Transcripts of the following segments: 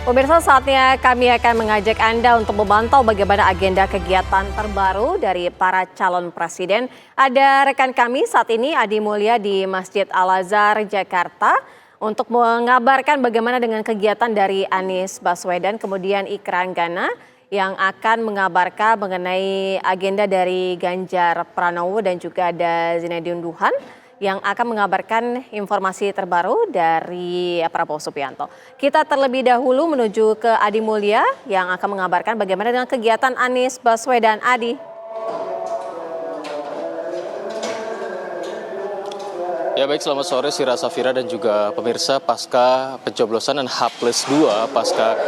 Pemirsa, saatnya kami akan mengajak Anda untuk memantau bagaimana agenda kegiatan terbaru dari para calon presiden. Ada rekan kami saat ini, Adi Mulya di Masjid Al-Azhar, Jakarta, untuk mengabarkan bagaimana dengan kegiatan dari Anies Baswedan, kemudian Ikra Anggana yang akan mengabarkan mengenai agenda dari Ganjar Pranowo dan juga ada Zinedine Duhan yang akan mengabarkan informasi terbaru dari Prabowo Subianto. Kita terlebih dahulu menuju ke Adi Mulya yang akan mengabarkan bagaimana dengan kegiatan Anies Baswedan. Adi. Ya baik, selamat sore Sira Safira dan juga pemirsa. Pasca pencoblosan dan H+2 pasca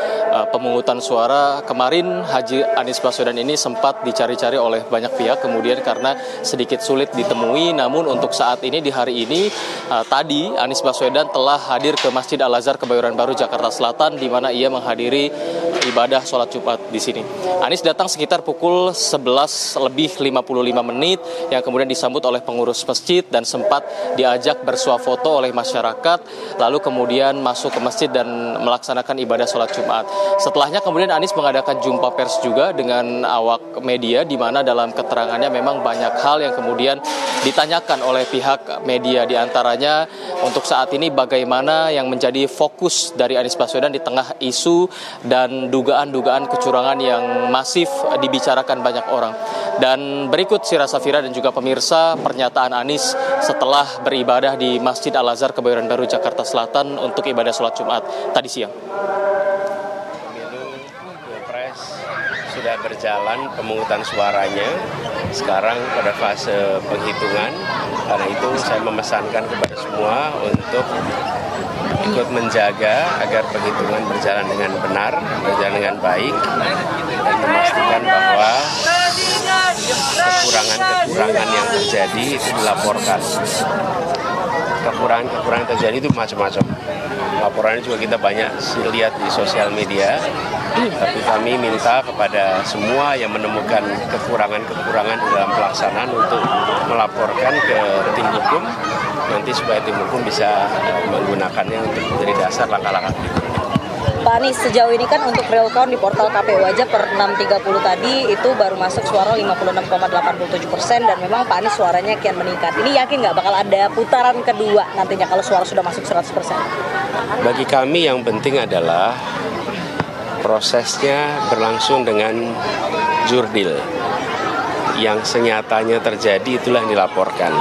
pemungutan suara kemarin, Haji Anies Baswedan ini sempat dicari-cari oleh banyak pihak, kemudian karena sedikit sulit ditemui. Namun untuk saat ini, di hari ini tadi Anies Baswedan telah hadir ke Masjid Al-Azhar Kebayoran Baru, Jakarta Selatan, di mana ia menghadiri ibadah sholat Jumat di sini. Anies datang sekitar pukul 11:55 yang kemudian disambut oleh pengurus masjid dan sempat diajak bersuah foto oleh masyarakat, lalu kemudian masuk ke masjid dan melaksanakan ibadah sholat Jumat. Setelahnya kemudian Anies mengadakan jumpa pers juga dengan awak media, di mana dalam keterangannya memang banyak hal yang kemudian ditanyakan oleh pihak media, diantaranya untuk saat ini bagaimana yang menjadi fokus dari Anies Baswedan di tengah isu dan dugaan-dugaan kecurangan yang masif dibicarakan banyak orang. Dan berikut Sira Safira dan juga pemirsa pernyataan Anies setelah beribadah di Masjid Al-Azhar Kebayoran Baru, Jakarta Selatan untuk ibadah sholat Jumat tadi siang. Pemilu Pilpres sudah berjalan pemungutan suaranya, sekarang pada fase penghitungan. Karena itu saya memesankan kepada semua untuk ikut menjaga agar penghitungan berjalan dengan benar, berjalan dengan baik, dan memastikan bahwa kekurangan-kekurangan yang terjadi itu dilaporkan. Kekurangan terjadi itu macam-macam. Laporannya juga kita banyak lihat di sosial media, tapi kami minta kepada semua yang menemukan kekurangan-kekurangan di dalam pelaksanaan untuk melaporkan ke tim hukum, nanti supaya tim hukum bisa menggunakannya untuk menjadi dasar langkah-langkah berikutnya. Pak Anies, sejauh ini kan untuk real count di portal KPU aja per 6.30 tadi itu baru masuk suara 56,87% dan memang Pak Anies suaranya kian meningkat. Ini yakin nggak bakal ada putaran kedua nantinya kalau suara sudah masuk 100%? Bagi kami yang penting adalah prosesnya berlangsung dengan jurdil. Yang senyatanya terjadi itulah yang dilaporkan.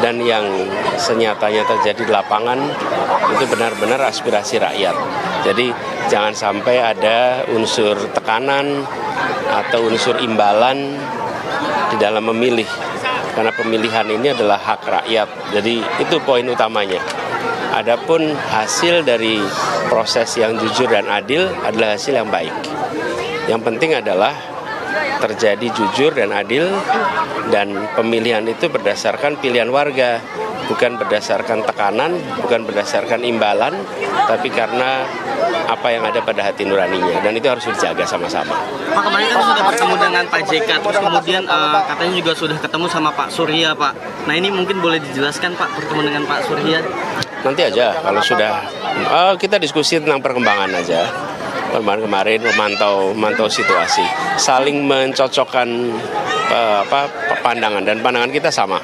Dan yang senyatanya terjadi di lapangan itu benar-benar aspirasi rakyat. Jadi jangan sampai ada unsur tekanan atau unsur imbalan di dalam memilih. Karena pemilihan ini adalah hak rakyat. Jadi itu poin utamanya. Adapun hasil dari proses yang jujur dan adil adalah hasil yang baik. Yang penting adalah terjadi jujur dan adil, dan pemilihan itu berdasarkan pilihan warga, bukan berdasarkan tekanan, bukan berdasarkan imbalan, tapi karena apa yang ada pada hati nuraninya, dan itu harus dijaga sama-sama. Pak, kemarin kan sudah bertemu dengan Pak JK, terus kemudian katanya juga sudah ketemu sama Pak Surya, Pak. Nah ini mungkin boleh dijelaskan Pak, bertemu dengan Pak Surya? Nanti aja, kalau sudah kita diskusi tentang perkembangan aja. Kemarin memantau situasi, saling mencocokkan pandangan, dan pandangan kita sama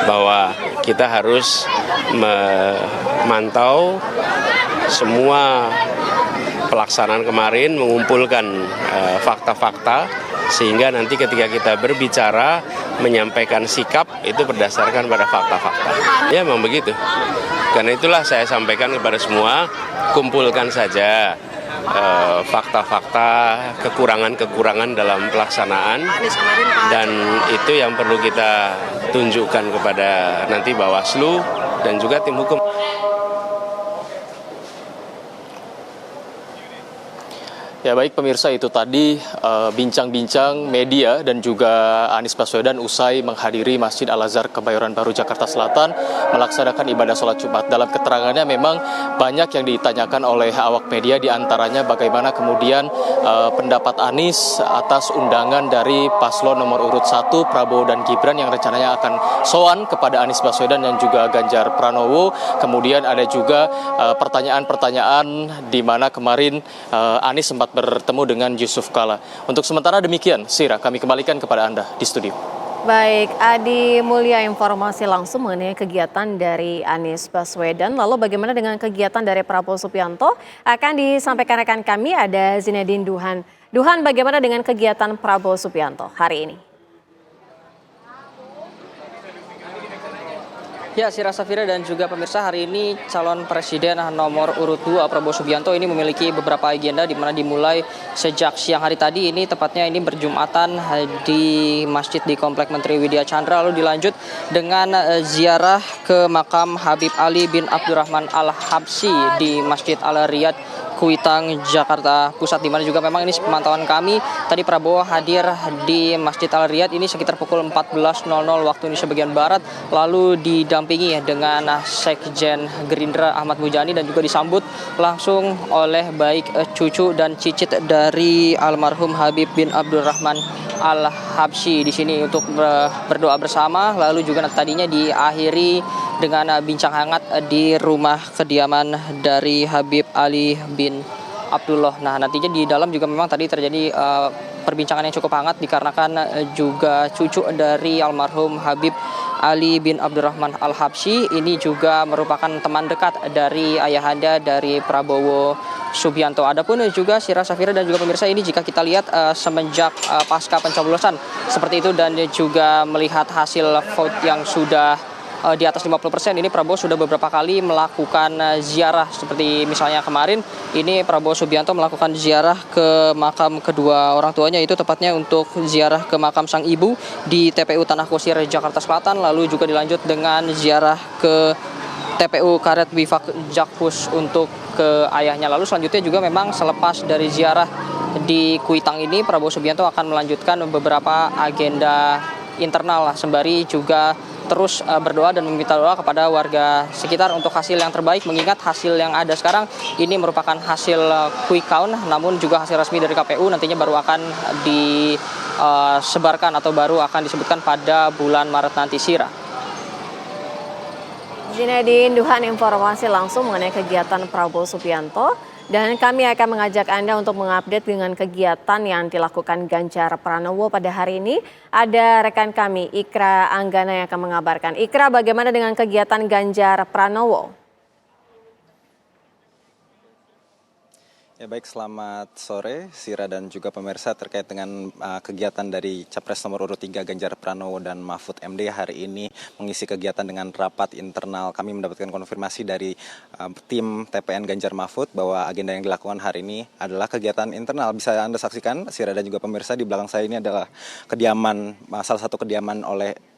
bahwa kita harus memantau semua pelaksanaan kemarin, mengumpulkan fakta-fakta sehingga nanti ketika kita berbicara menyampaikan sikap itu berdasarkan pada fakta-fakta. Ya memang begitu. Karena itulah saya sampaikan kepada semua, kumpulkan saja fakta-fakta kekurangan-kekurangan dalam pelaksanaan, dan itu yang perlu kita tunjukkan kepada nanti Bawaslu dan juga tim hukum. Ya baik pemirsa, itu tadi bincang-bincang media dan juga Anies Baswedan usai menghadiri Masjid Al-Azhar Kebayoran Baru Jakarta Selatan melaksanakan ibadah sholat Jumat. Dalam keterangannya memang banyak yang ditanyakan oleh awak media, diantaranya bagaimana kemudian pendapat Anies atas undangan dari paslon nomor urut 1 Prabowo dan Gibran yang rencananya akan sowan kepada Anies Baswedan dan juga Ganjar Pranowo. Kemudian ada juga pertanyaan-pertanyaan di mana kemarin Anies sempat bertemu dengan Yusuf Kala. Untuk sementara demikian, Sira, kami kembalikan kepada Anda di studio. Baik, Adi Mulya, informasi langsung mengenai kegiatan dari Anies Baswedan. Lalu bagaimana dengan kegiatan dari Prabowo Subianto? Akan disampaikan rekan kami, ada Zinedine Duhan. Duhan, bagaimana dengan kegiatan Prabowo Subianto hari ini? Ya, Sira Safira dan juga pemirsa, hari ini calon presiden nomor urut 2 Prabowo Subianto ini memiliki beberapa agenda di mana dimulai sejak siang hari tadi, ini tepatnya ini berjumatan di masjid di Komplek Menteri Widya Chandra, lalu dilanjut dengan ziarah ke makam Habib Ali bin Abdurrahman Al-Habsyi di Masjid Al-Riyad Kuitang, Jakarta Pusat, di mana juga memang ini pemantauan kami tadi Prabowo hadir di Masjid Al-Riyad ini sekitar pukul 14.00 waktu Indonesia bagian Barat, lalu didampingi dengan Sekjen Gerindra Ahmad Muzani dan juga disambut langsung oleh baik cucu dan cicit dari almarhum Habib bin Abdurrahman Al-Habsyi di sini untuk berdoa bersama, lalu juga tadinya diakhiri dengan bincang hangat di rumah kediaman dari Habib Ali bin Abdullah. Nah, nantinya di dalam juga memang tadi terjadi perbincangan yang cukup hangat dikarenakan juga cucu dari almarhum Habib Ali bin Abdurrahman Al-Habsyi ini juga merupakan teman dekat dari ayahanda dari Prabowo Subianto. Adapun juga Sira Safira dan juga pemirsa, ini jika kita lihat semenjak pasca pencoblosan seperti itu dan juga melihat hasil vote yang sudah di atas 50%, ini Prabowo sudah beberapa kali melakukan ziarah, seperti misalnya kemarin ini Prabowo Subianto melakukan ziarah ke makam kedua orang tuanya, itu tepatnya untuk ziarah ke makam sang ibu di TPU Tanah Kusir Jakarta Selatan, lalu juga dilanjut dengan ziarah ke TPU Karet Bifak Jakpus untuk ke ayahnya. Lalu selanjutnya juga memang selepas dari ziarah di Kuitang ini, Prabowo Subianto akan melanjutkan beberapa agenda internal sembari juga terus berdoa dan meminta doa kepada warga sekitar untuk hasil yang terbaik, mengingat hasil yang ada sekarang ini merupakan hasil quick count, namun juga hasil resmi dari KPU nantinya baru akan disebarkan atau baru akan disebutkan pada bulan Maret nanti, Sira. Zinedine Duhan, informasi langsung mengenai kegiatan Prabowo Subianto. Dan kami akan mengajak Anda untuk mengupdate dengan kegiatan yang dilakukan Ganjar Pranowo pada hari ini. Ada rekan kami, Ikra Anggana, yang akan mengabarkan. Ikra, bagaimana dengan kegiatan Ganjar Pranowo? Ya baik, selamat sore Sira dan juga pemirsa, terkait dengan kegiatan dari Capres nomor urut 3 Ganjar Pranowo dan Mahfud MD hari ini mengisi kegiatan dengan rapat internal. Kami mendapatkan konfirmasi dari tim TPN Ganjar Mahfud bahwa agenda yang dilakukan hari ini adalah kegiatan internal. Bisa Anda saksikan Sira dan juga pemirsa, di belakang saya ini adalah kediaman, salah satu kediaman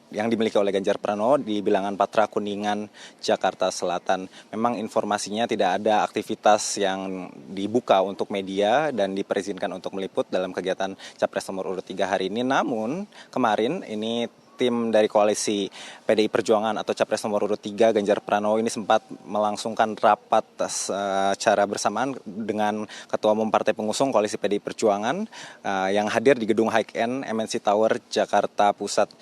yang dimiliki oleh Ganjar Pranowo di Bilangan Patra, Kuningan, Jakarta Selatan. Memang informasinya tidak ada aktivitas yang dibuka untuk media dan diperizinkan untuk meliput dalam kegiatan Capres nomor urut 3 hari ini. Namun kemarin ini tim dari koalisi PDI Perjuangan atau Capres nomor urut 3 Ganjar Pranowo ini sempat melangsungkan rapat secara bersamaan dengan Ketua Umum Partai Pengusung Koalisi PDI Perjuangan yang hadir di Gedung High End MNC Tower, Jakarta Pusat.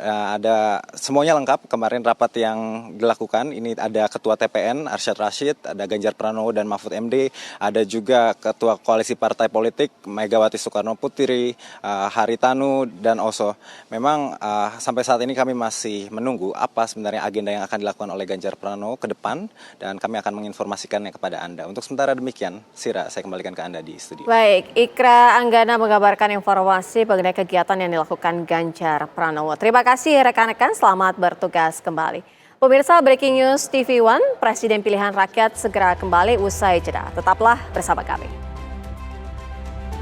Ada semuanya lengkap kemarin rapat yang dilakukan. Ini ada Ketua TPN Arsyad Rashid, ada Ganjar Pranowo dan Mahfud MD, ada juga Ketua Koalisi Partai Politik Megawati Soekarno Putri, Haritanu dan Oso. Memang sampai saat ini kami masih menunggu apa sebenarnya agenda yang akan dilakukan oleh Ganjar Pranowo ke depan, dan kami akan menginformasikannya kepada Anda. Untuk sementara demikian, Sira, saya kembalikan ke Anda di studio. Baik, Ikra Anggana mengabarkan informasi mengenai kegiatan yang dilakukan Ganjar Pranowo. Terima kasih rekan-rekan, selamat bertugas kembali. Pemirsa, Breaking News TV One, Presiden Pilihan Rakyat segera kembali usai jeda. Tetaplah bersama kami.